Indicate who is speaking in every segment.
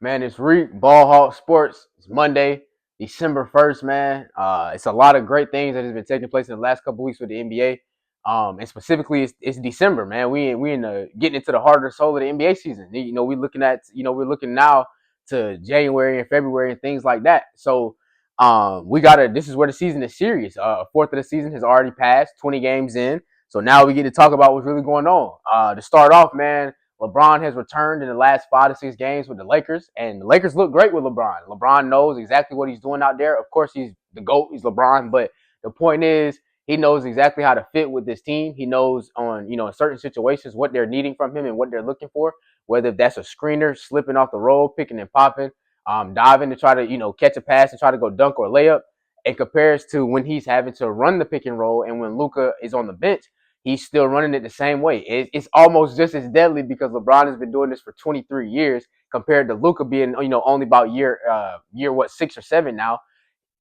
Speaker 1: Man, it's Reek, Ball Hawk Sports. It's Monday, December 1st, man. It's a lot of great things that has been taking place in the last couple weeks with the NBA. And specifically, it's December, man. We in the getting into the heart and soul of the NBA season. We looking at we're looking now to January and February and things like that. So we gotta. This is where the season is serious. A fourth of the season has already passed, 20 games in. So now we get to talk about what's really going on. To start off, man, LeBron has returned in the last 5 to 6 games with the Lakers, and the Lakers look great with LeBron. LeBron knows exactly what he's doing out there. Of course, he's the GOAT, he's LeBron, but the point is he knows exactly how to fit with this team. He knows on, in certain situations what they're needing from him and what they're looking for, whether that's a screener, slipping off the roll, picking and popping, diving to try to, catch a pass and try to go dunk or layup. It compares to when he's having to run the pick and roll and when Luka is on the bench he's still running it the same way. It's almost just as deadly because LeBron has been doing this for 23 years compared to Luka being, only about year what 6 or 7 now.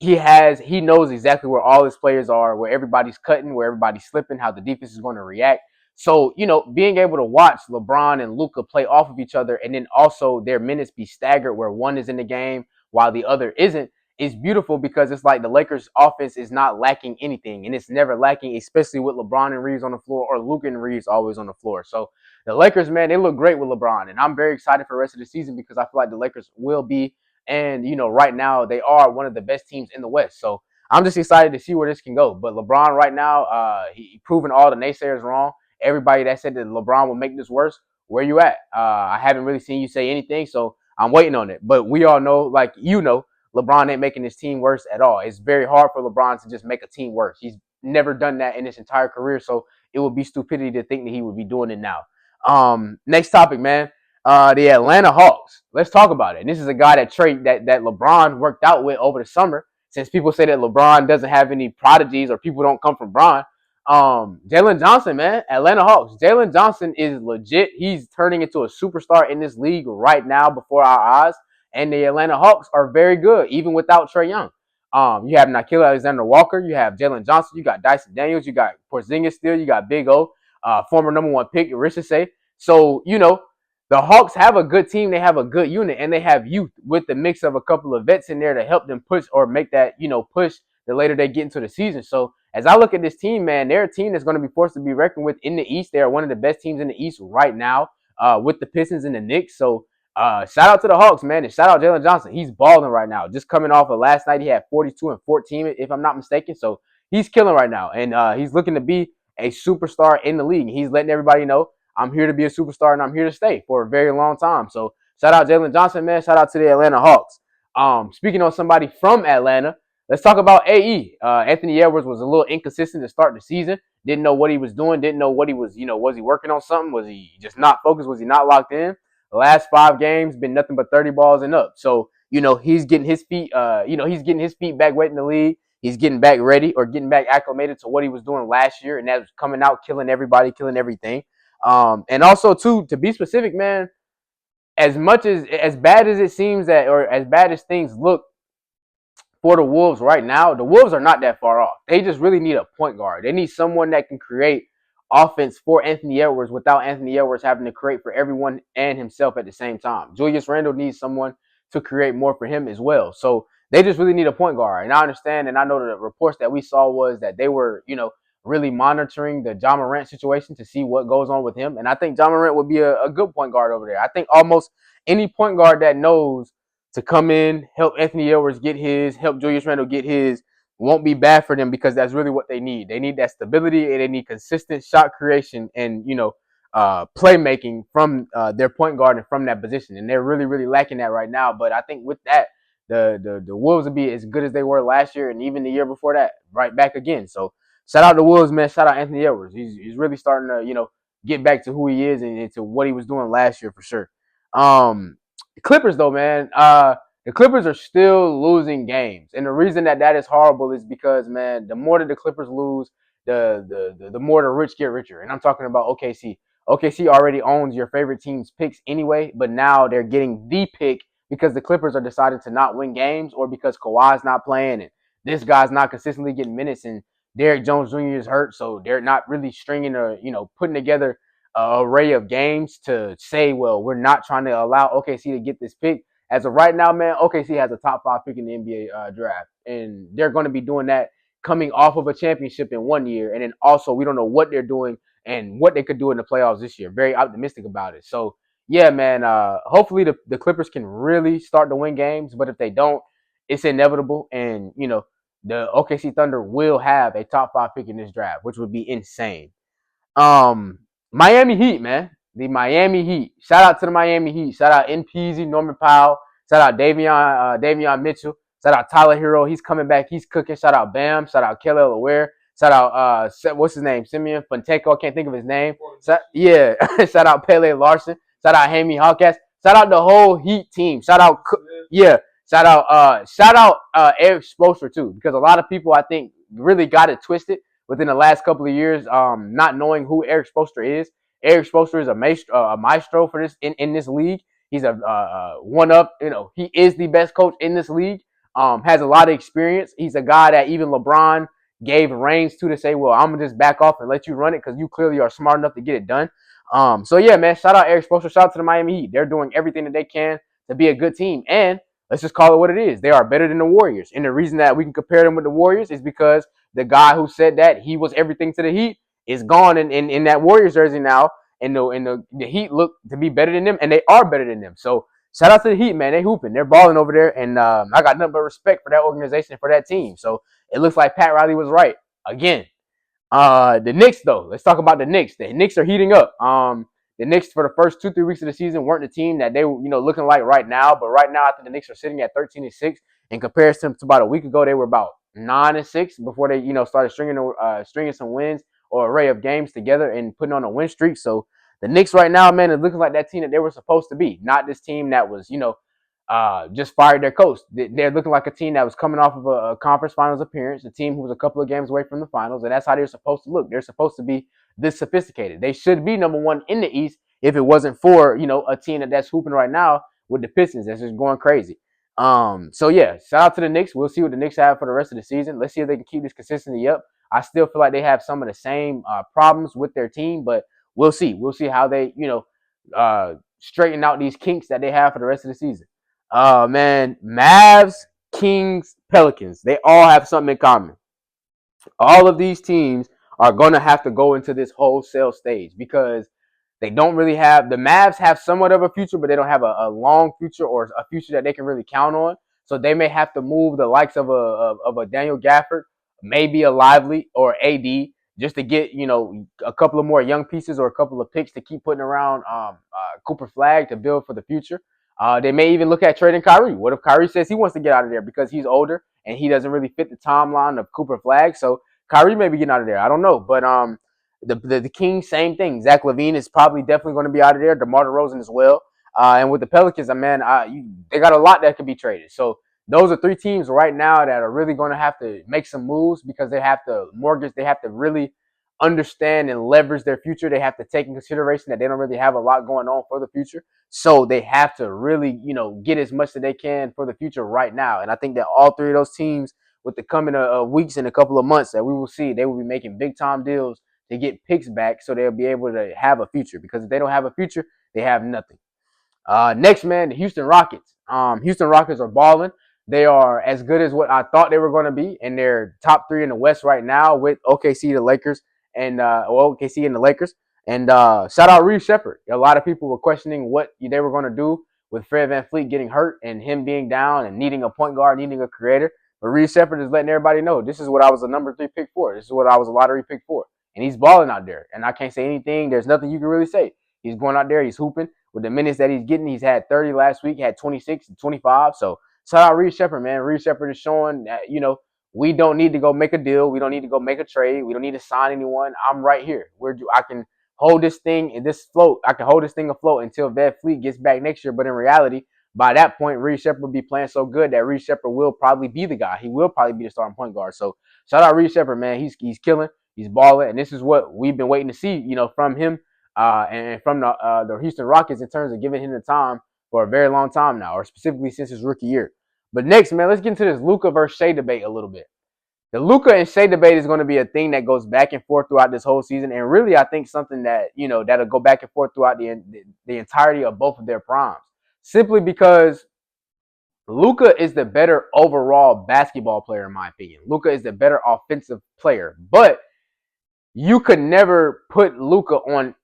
Speaker 1: He knows exactly where all his players are, where everybody's cutting, where everybody's slipping, how the defense is going to react. So, being able to watch LeBron and Luka play off of each other and then also their minutes be staggered where one is in the game while the other isn't is beautiful because it's like the Lakers offense is not lacking anything and it's never lacking, especially with LeBron and Reeves on the floor or Luka and Reeves always on the floor. So the Lakers, man, they look great with LeBron and I'm very excited for the rest of the season because I feel like the Lakers will be and, right now they are one of the best teams in the West. So I'm just excited to see where this can go. But LeBron right now, he proving all the naysayers wrong. Everybody that said that LeBron will make this worse, where you at? I haven't really seen you say anything, so I'm waiting on it. But we all know, like LeBron ain't making his team worse at all. It's very hard for LeBron to just make a team worse. He's never done that in his entire career, so it would be stupidity to think that he would be doing it now. Next topic, man. The Atlanta Hawks. Let's talk about it. And this is a guy that LeBron worked out with over the summer. Since people say that LeBron doesn't have any prodigies or people don't come from Bron, Jalen Johnson, man, Atlanta Hawks. Jalen Johnson is legit. He's turning into a superstar in this league right now before our eyes. And the Atlanta Hawks are very good, even without Trae Young. You have Nickeil Alexander-Walker, you have Jalen Johnson, you got Dyson Daniels, you got Porzingis still, you got Big O, former number one pick, Richardson. So, the Hawks have a good team. They have a good unit, and they have youth with the mix of a couple of vets in there to help them push or make that, push the later they get into the season. So as I look at this team, man, they're a team that's going to be forced to be reckoned with in the East. They are one of the best teams in the East right now with the Pistons and the Knicks. So shout out to the Hawks, man, and shout out Jalen Johnson. He's balling right now. Just coming off of last night, he had 42 and 14, if I'm not mistaken. So he's killing right now, and he's looking to be a superstar in the league. He's letting everybody know I'm here to be a superstar and I'm here to stay for a very long time. So shout out Jalen Johnson, man. Shout out to the Atlanta Hawks. Speaking of somebody from Atlanta, let's talk about AE. Anthony Edwards was a little inconsistent to start the season. Didn't know what he was doing. Didn't know what he was, was he working on something? Was he just not focused? Was he not locked in? The last 5 games been nothing but 30 balls and up. So, he's getting his feet, he's getting his feet back wet in the league. He's getting back ready or getting back acclimated to what he was doing last year, and that was coming out, killing everybody, killing everything. And also too, to be specific, man, as bad as it seems that, or as bad as things look for the Wolves right now, the Wolves are not that far off. They just really need a point guard. They need someone that can create offense for Anthony Edwards without Anthony Edwards having to create for everyone and himself at the same time. Julius Randle needs someone to create more for him as well. So they just really need a point guard. And I understand, and I know the reports that we saw was that they were, really monitoring the Ja Morant situation to see what goes on with him. And I think Ja Morant would be a good point guard over there. I think almost any point guard that knows to come in, help Anthony Edwards get his, help Julius Randle get his, won't be bad for them because that's really what they need. They need that stability and they need consistent shot creation and, playmaking from their point guard and from that position. And they're really, really lacking that right now. But I think with that, the Wolves will be as good as they were last year and even the year before that, right back again. So shout out the Wolves, man. Shout out Anthony Edwards. He's really starting to, get back to who he is and to what he was doing last year for sure. The Clippers, though, man, the Clippers are still losing games, and the reason that is horrible is because, man, the more that the Clippers lose, the more the rich get richer. And I'm talking about OKC. OKC already owns your favorite team's picks anyway, but now they're getting the pick because the Clippers are deciding to not win games or because Kawhi's not playing and this guy's not consistently getting minutes and Derrick Jones Jr. is hurt, so they're not really stringing or putting together array of games to say, well, we're not trying to allow OKC to get this pick. as of right now, man, OKC has a top 5 pick in the NBA draft, and they're going to be doing that coming off of a championship in 1 year, and then also we don't know what they're doing and what they could do in the playoffs this year. Very optimistic about it. So yeah, man. Hopefully the Clippers can really start to win games, but if they don't, it's inevitable, and the OKC Thunder will have a top 5 pick in this draft, which would be insane. Um, Miami Heat, man. The Miami Heat. Shout out to the Miami Heat. Shout out NPZ, Norman Powell. Shout out Davion Mitchell. Shout out Tyler Hero. He's coming back. He's cooking. Shout out Bam. Shout out Kelly Laware. Shout out what's his name? Simeon Fonteco. I can't think of his name. Yeah. Shout out Pele Larson. Shout out Hammy Hawkins. Shout out the whole Heat team. Shout out yeah. Shout out Eric Spoelstra too, because a lot of people I think really got it twisted within the last couple of years, not knowing who Eric Spoelstra is. Eric Spoelstra is a maestro for this in this league. He's a one up. He is the best coach in this league. Has a lot of experience. He's a guy that even LeBron gave reins to say, well, I'm gonna just back off and let you run it because you clearly are smart enough to get it done. So yeah, man, shout out Eric Spoelstra. Shout out to the Miami Heat. They're doing everything that they can to be a good team, and let's just call it what it is. They are better than the Warriors, and the reason that we can compare them with the Warriors is because the guy who said that he was everything to the Heat is gone in that Warriors jersey now, and the Heat look to be better than them, and they are better than them. So shout out to the Heat, man. They hooping, they're balling over there, and I got nothing but respect for that organization, for that team. So it looks like Pat Riley was right again. The Knicks, though, let's talk about the Knicks. The Knicks are heating up. The Knicks for the first 2-3 weeks of the season weren't the team that they were, looking like right now. But right now, I think the Knicks are sitting at 13-6 in comparison to about a week ago. They were about 9-6 before they, started stringing some wins or array of games together and putting on a win streak. So the Knicks right now, man, is looking like that team that they were supposed to be, not this team that was, just fired their coach. They're looking like a team that was coming off of a conference finals appearance, a team who was a couple of games away from the finals, and that's how they're supposed to look. They're supposed to be this sophisticated. They should be number one in the East if it wasn't for, a team that's hooping right now with the Pistons that's just going crazy. So yeah, shout out to the Knicks. We'll see what the Knicks have for the rest of the season. Let's see if they can keep this consistency up. I still feel like they have some of the same problems with their team, but we'll see. We'll see how they, straighten out these kinks that they have for the rest of the season. Man, Mavs, Kings, Pelicans, they all have something in common. All of these teams are going to have to go into this wholesale stage because they don't really have, the Mavs have somewhat of a future, but they don't have a long future or a future that they can really count on. So they may have to move the likes of a Daniel Gafford, maybe a Lively or AD, just to get, a couple of more young pieces or a couple of picks to keep putting around Cooper Flag to build for the future. They may even look at trading Kyrie. What if Kyrie says he wants to get out of there because he's older and he doesn't really fit the timeline of Cooper Flag? So Kyrie may be getting out of there. I don't know. But the Kings, same thing. Zach LaVine is probably definitely going to be out of there. DeMar DeRozan as well. And with the Pelicans, man, they got a lot that could be traded. So those are three teams right now that are really going to have to make some moves because they have to mortgage. They have to really understand and leverage their future. They have to take in consideration that they don't really have a lot going on for the future. So they have to really, get as much that they can for the future right now. And I think that all three of those teams, with the coming weeks and a couple of months that we will see, they will be making big time deals to get picks back so they'll be able to have a future. Because if they don't have a future, they have nothing. Next, man, the Houston Rockets. Houston Rockets are balling. They are as good as what I thought they were going to be, and they're top three in the West right now with OKC, the Lakers, and OKC and the Lakers. And shout out Reed Shepherd. A lot of people were questioning what they were going to do with Fred VanVleet getting hurt and him being down and needing a point guard, needing a creator. But Reed Shepherd is letting everybody know this is what I was a number 3 pick for. This is what I was a lottery pick for. And he's balling out there. And I can't say anything. There's nothing you can really say. He's going out there. He's hooping. With the minutes that he's getting, he's had 30 last week, had 26 and 25. So shout out Reed Shepherd, man. Reed Shepherd is showing that, we don't need to go make a deal. We don't need to go make a trade. We don't need to sign anyone. I'm right here. I can hold this thing in this float. I can hold this thing afloat until VanVleet gets back next year. But in reality, by that point, Reed Shepherd will be playing so good that Reed Shepherd will probably be the guy. He will probably be the starting point guard. So shout out Reed Shepherd, man. He's killing. He's balling. And this is what we've been waiting to see, from him and from the Houston Rockets in terms of giving him the time for a very long time now, or specifically since his rookie year. But next, man, let's get into this Luka versus Shea debate a little bit. The Luka and Shea debate is going to be a thing that goes back and forth throughout this whole season, and really, I think something that that'll go back and forth throughout the entirety of both of their primes. Simply because Luka is the better overall basketball player, in my opinion. Luka is the better offensive player, but you could never put Luka on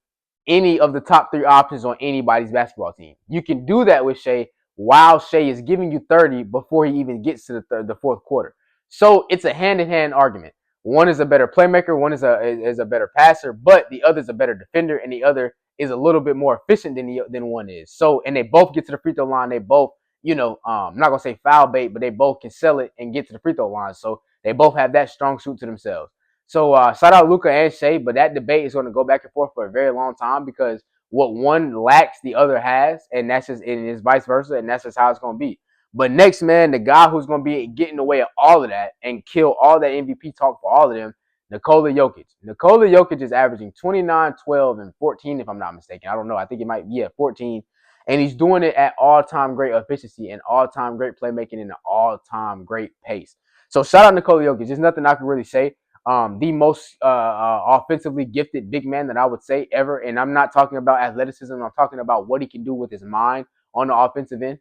Speaker 1: any of the top three options on anybody's basketball team. You can do that with Shai while Shai is giving you 30 before he even gets to the fourth quarter. So it's a hand-in-hand argument. One is a better playmaker, one is a better passer, but the other is a better defender, and the other is a little bit more efficient than one is. So, and they both get to the free throw line. They both, I'm not gonna say foul bait, but they both can sell it and get to the free throw line. So they both have that strong suit to themselves. So shout out Luka and Shai, but that debate is going to go back and forth for a very long time because what one lacks, the other has, and that's just and it's vice versa, and that's just how it's going to be. But next, man, the guy who's going to be getting in the way of all of that and kill all that MVP talk for all of them, Nikola Jokic. Nikola Jokic is averaging 29, 12, and 14, if I'm not mistaken. I don't know. I think it might be 14. And he's doing it at all-time great efficiency and all-time great playmaking and an all-time great pace. So shout out Nikola Jokic. There's nothing I can really say. The most offensively gifted big man that I would say ever. And I'm not talking about athleticism. I'm talking about what he can do with his mind on the offensive end,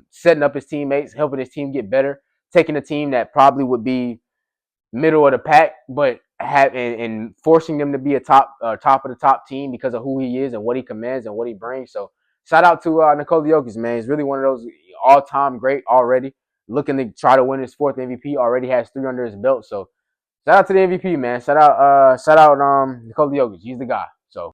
Speaker 1: setting up his teammates, helping his team get better, taking a team that probably would be middle of the pack, but and forcing them to be a top of the top team because of who he is and what he commands and what he brings. So shout out to Nikola Jokic, man. He's really one of those all-time great already. Looking to try to win his fourth MVP. Already has 3 under his belt. So shout out to the MVP, man. Shout out Nikola Jokic. He's the guy.